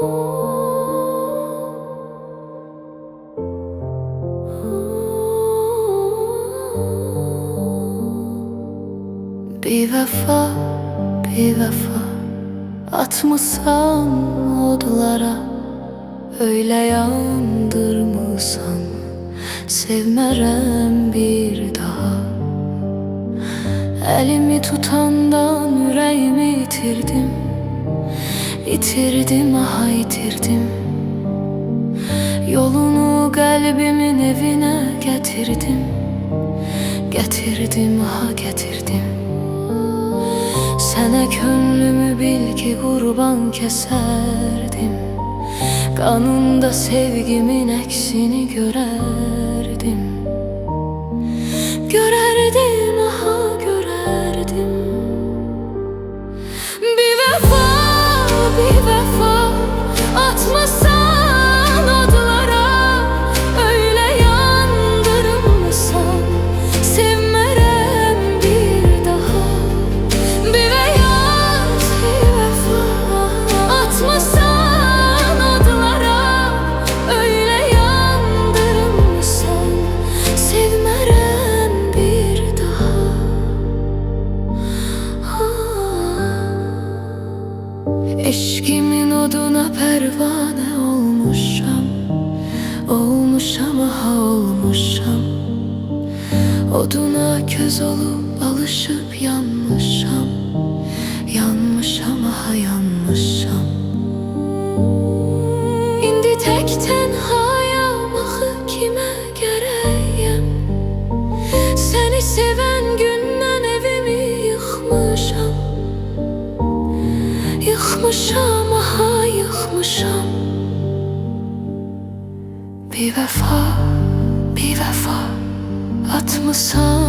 Bir vefa, bir vefa atmışsan odlara, öyle yandırmışsan sevmərəm bir daha. Elimi tutandan yüreğimi itirdim, itirdim, aha itirdim. Yolunu kalbimin evine getirdim, getirdim, aha getirdim. Sənə könlümü bil ki qurban kəsərdim, qanında sevgimin əksini görərdim. Görərdim, aha görərdim. Bir vəfa, bir vəfa atmasan odlara, öyle yandırmışsan sevmərəm bir daha. Bir beyaz, bir vəfa atmasan odlara, öyle yandırmışsan sevmərəm bir daha. Eşkimin oduna pervane olmuşam, olmuşam, aha olmuşam. Oduna köz olup alışıp yanmışam, yanmışam, aha yanmışam. İndi tek tenhayam, axı kimə gərəyəm? Səni sevən gündən evimi yıxmışam, yıxmışam, aha yıxmışam. Bir vəfa, bir vəfa atmışsan